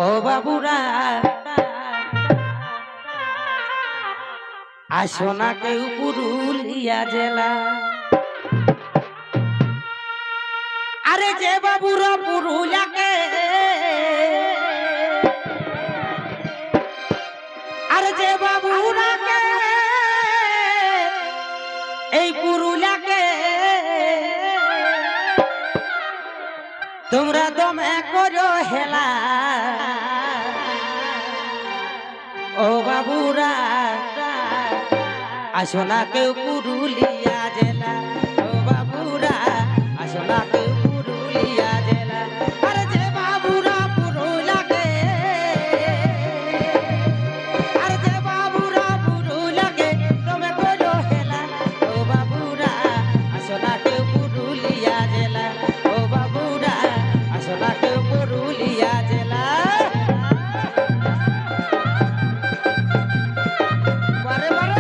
ও বাবুরা আসো না কেউ পুরুলিয়া জেলা। আরে যে বাবুরা পুরুলিয়াকে, আরে যে বাবুরাকে এই পুরুলিয়াকে তোমরা দমে করো হেলা। ও বাবুরা আসো না কেউ পুরুলিয়া জেলা। ও বাবুরা আসো না কেউ পুরুলিয়া জেলা। আরে যে বাবুরা পুরুলিয়াকে, আরে যে বাবুরা পুরুলিয়াকে দমে করো হেলা। ও বাবুরা আসো না কেউ পুরুলিয়া জেলা। ও বাবুরা আসো না কেউ পুরুলিয়া জেলা। বারে বারে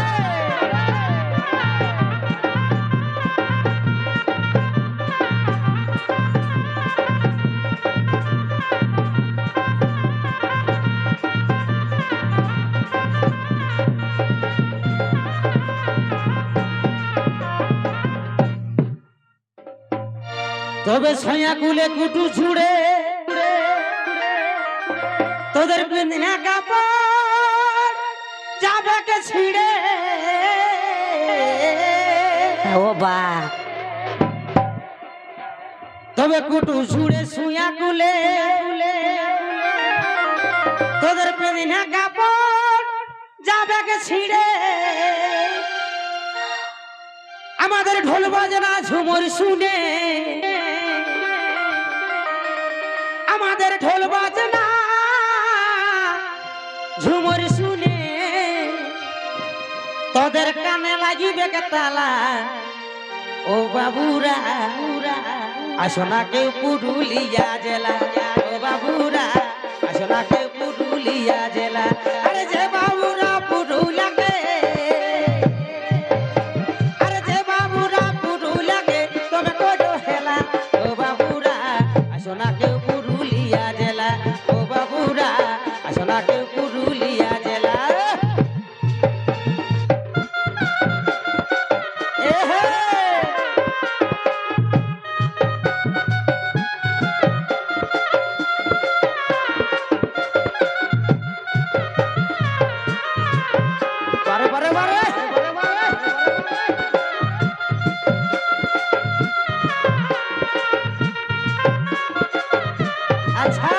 তবে ছায়া কুলে কুটু ছুড়ে তোদের পিন্দিনা কাপড় যাবে কে ছিড়ে। ও বা তবে কুটু ছুড়ে সুয়া কুলে তোদের পিন্দিনা কাপড় যাবে কে ছিড়ে। আমাদের ঢোল বাজনা ঝুমুর শুনে, আমাদের ঢোল বাজনা ঝুমুর শুনে তোদের কানে লাগিবে কে তালা। ও বাবুরা আসো না কেউ পুরুলিয়া জেলা। ও বাবুরা আসো না কেউ পুরুলিয়া জেলা। আরে যে বাবুরা পুরুলিয়াকে, আরে যে বাবুরা পুরুলিয়াকে তবে করো হেলা। ও বাবুরা আসো না কেউ পুরুলিয়া জেলা। ও বাবুরা আসো না কেউ পুরুলিয়া জেলা। এহে বারে বারে বারে আচ্ছা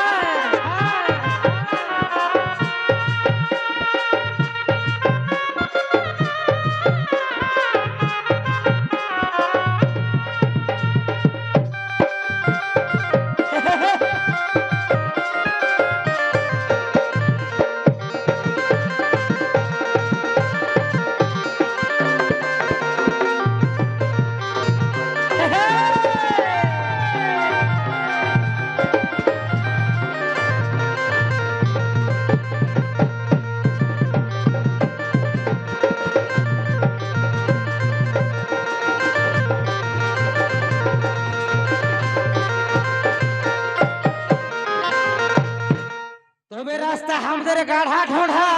তবে রাস্তা আমাদের গাঢ়া ঢোঢা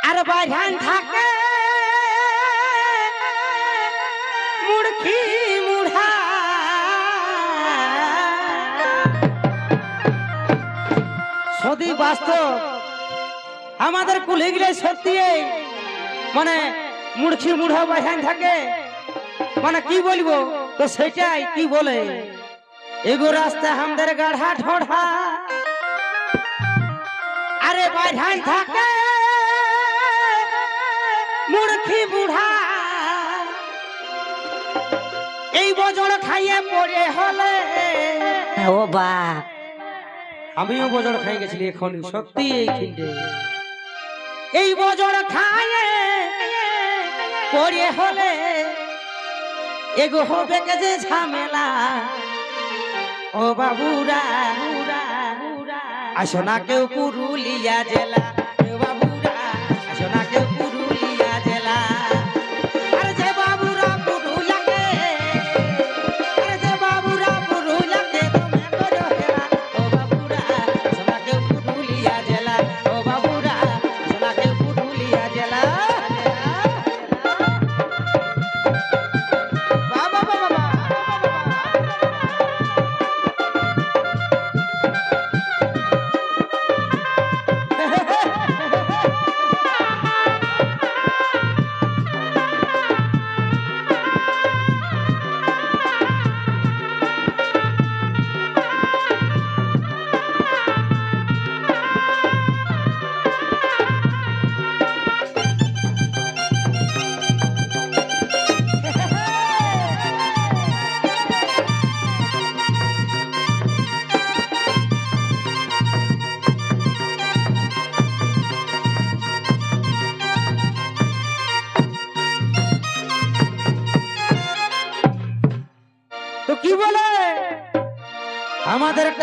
আর বাঝান থাকে মুড়কি মুড়া। সত্যি বাস্তব আমাদের কুলি গিলে সত্যি মানে মুড়কি মুড়া বাঝান থাকে, মানে কি বলবো তো সেটাই কি বলে। এগো রাস্তা আমাদের গাঢ়া ঢোঢা আরে বাঝান থাকে মুড়কি বুড়া। এই বজর খাইয়ে পড়ে হলে ও বা আমিও বজর খাই গেছিলি এখন সত্যি এইখানে এই বজর খাইয়ে পড়ে হলে এগো হবে কে যে ঝামেলা। ও বাবুরা আসো না কেউ পুরুলিয়া জেলা। ও বাবুরা আসো না কেউ পুরুলিয়া জেলা। আরে যে বাবুরা পুরুলিয়াকে, আরে যে বাবুরা পুরুলিয়াকে তুমি করো হেলা। ও বাবুরা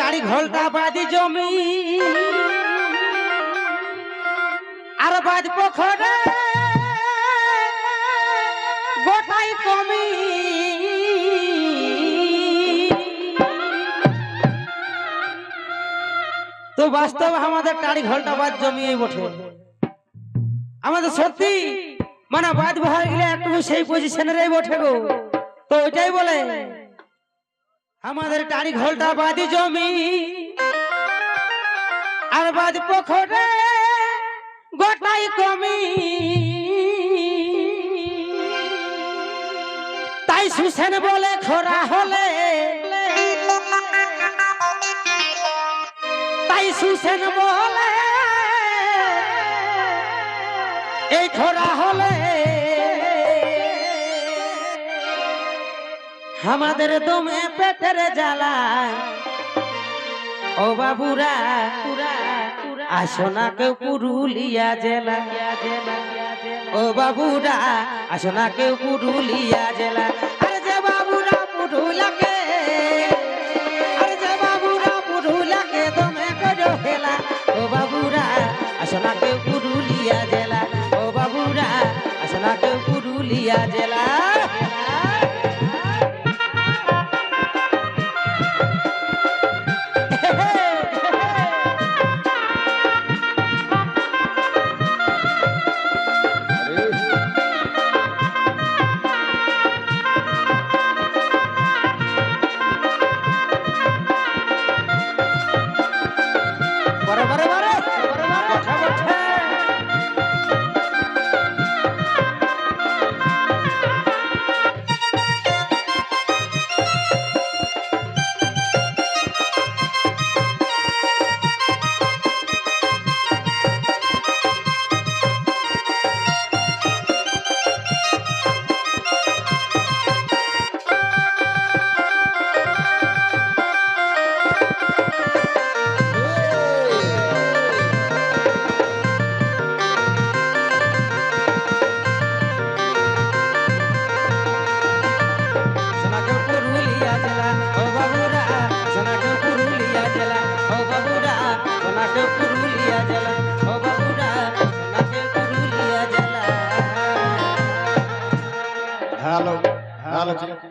টাড়ি ঘোলটা বাদি জমি আর বাদ পোখরে গোটাই কমি তো বাস্তব আমাদের টাড়ি ঘোলটা বাদ জমি বটে আমাদের সত্যি মানে বাদ বহার গেলে একটু সেই পজিশনে বটে গো তো ওইটাই বলে আমাদের টাড়ি ঘোলটা বাদি জমি আর বাদ পোখরে গোটাই কমি তাই সুসেন বলে খরা হলে তাই সুসেন বলে এই খরা হলে আমাদের দমে পেটের জ্বালা ও বাবুরা আসো না কেউ পুরুলিয়া জেলা ও বাবুরা আসো না কেউ পুরুলিয়া জেলা আরে যে বাবুরা পুরুলাকে আরে যে বাবুরা পুরুলাকে দমে করো হেলা ও বাবুরা আসো না কেউ পুরুলিয়া জেলা ও বাবুরা আসো না কেউ পুরুলিয়া জেলা हेलो हेलो